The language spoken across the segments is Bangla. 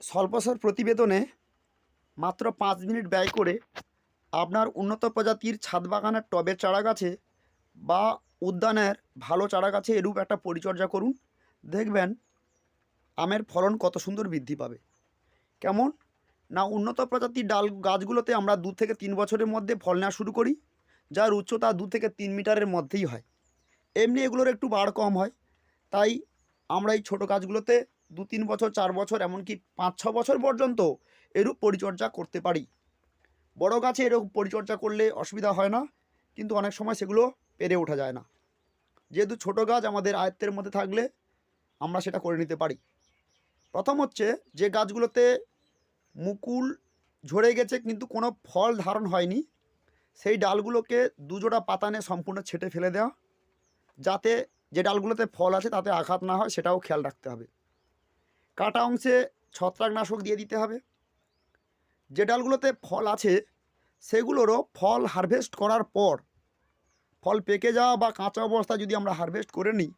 স্বল্পসার প্রতিবেদনে মাত্র 5 মিনিট ব্যয় করে আপনার উন্নত প্রজাতির ছাদ বাগানের টবের চারা গাছে বা উদ্যানের ভালো চারা গাছে এরূপ একটা পরিচর্যা করুন। দেখবেন আমের ফলন কত সুন্দর বৃদ্ধি পাবে। কেমন না, উন্নত প্রজাতির ডাল গাছগুলোতে আমরা 2 থেকে 3 বছরের মধ্যে ফল নেওয়া শুরু করি, যার উচ্চতা 2 থেকে 3 মিটারের মধ্যেই হয়। এমনি এগুলোর একটু বাড় কম হয়। তাই আমরা এই ছোটো গাছগুলোতে 2-3 বছর, 4 বছর, এমনকি 5-6 বছর পর্যন্ত এরূপ পরিচর্যা করতে পারি। বড় গাছে এরকম পরিচর্যা করলে অসুবিধা হয় না, কিন্তু অনেক সময় সেগুলো পেরে ওঠা যায় না। যেহেতু ছোটো গাছ আমাদের আয়ত্তের মধ্যে থাকলে আমরা সেটা করে নিতে পারি। প্রথম হচ্ছে, যে গাছগুলোতে মুকুল ঝরে গেছে কিন্তু কোনো ফল ধারণ হয়নি, সেই ডালগুলোকে 2 জোড়া পাতা নিয়ে সম্পূর্ণ ছেঁটে ফেলে দেওয়া, যাতে যে ডালগুলোতে ফল আছে তাতে আঘাত না হয় সেটাও খেয়াল রাখতে হবে। কাটা অংশে ছত্রাকনাশক দিয়ে দিতে হবে। যে ডালগুলোতে ফল আছে সেগুলোরও ফল হারভেস্ট করার পর, ফল পেকে যাওয়া বা কাঁচা অবস্থায় যদি আমরা হারভেস্ট করে নিই,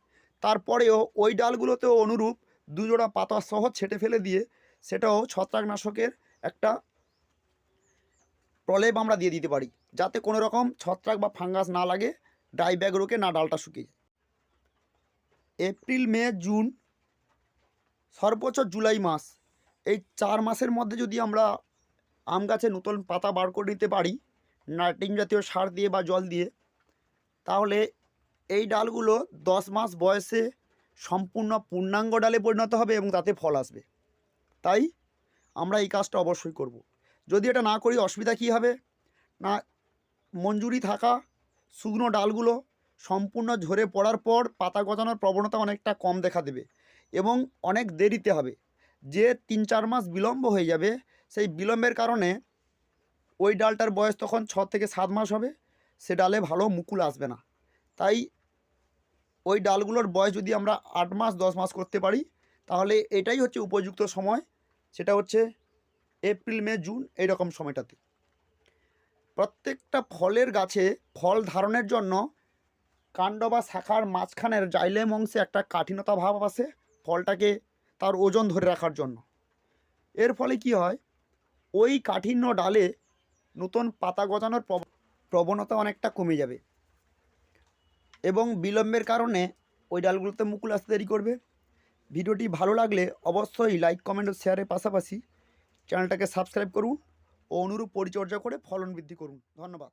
তারপরেও ওই ডালগুলোতেও অনুরূপ 2 জোড়া পাতা সহ ছেঁটে ফেলে দিয়ে সেটাও ছত্রাকনাশকের একটা প্রলেপ আমরা দিয়ে দিতে পারি, যাতে কোনো রকম ছত্রাক বা ফাঙ্গাস না লাগে, ডাইব্যাক রোগে না ডালটা শুকিয়ে যায়। এপ্রিল, মে, জুন, সর্বোচ্চ জুলাই মাস, এই 4 মাসের মধ্যে যদি আমরা আম গাছে নতুন পাতা বার করে নিতে পারি নাইট্রোজেন জাতীয় সার দিয়ে বা জল দিয়ে, তাহলে এই ডালগুলো 10 মাস বয়সে সম্পূর্ণ পূর্ণাঙ্গ ডালে পরিণত হবে এবং তাতে ফল আসবে। তাই আমরা এই কাজটা অবশ্যই করব। যদি এটা না করি অসুবিধা কী হবে না, মঞ্জুরি থাকা শুকনো ডালগুলো সম্পূর্ণ ঝরে পড়ার পর পাতা গজানোর প্রবণতা অনেকটা কম দেখা দেবে এবং অনেক দেরিতে হবে। যে 3-4 মাস বিলম্ব হয়ে যাবে, সেই বিলম্বের কারণে ওই ডালটার বয়স তখন 6 থেকে 7 মাস হবে, সে ডালে ভালো মুকুল আসবে না। তাই ওই ডালগুলোর বয়স যদি আমরা 8 মাস 10 মাস করতে পারি, তাহলে এটাই হচ্ছে উপযুক্ত সময়। সেটা হচ্ছে এপ্রিল, মে, জুন, এইরকম সময়টাতে। প্রত্যেকটা ফলের গাছে ফল ধারণের জন্য কাণ্ড বা শাখার মাঝখানের জাইলেম অংশে একটা কাঠিন্যতা ভাব আসে, ফলটাকে তার ওজন ধরে রাখার জন্য। এর ফলে কি হয়, ওই কাঠিন্য ডালে নতুন পাতা গজানোর প্রবণতা অনেকটা কমে যাবে এবং বিলম্বের কারণে ওই ডালগুলোতে মুকুল আসতে দেরি করবে। ভিডিওটি ভালো লাগলে অবশ্যই লাইক, কমেন্ট ও শেয়ারের পাশাপাশি চ্যানেলটাকে সাবস্ক্রাইব করুন ও অনুরূপ পরিচর্যা করে ফলন বৃদ্ধি করুন। ধন্যবাদ।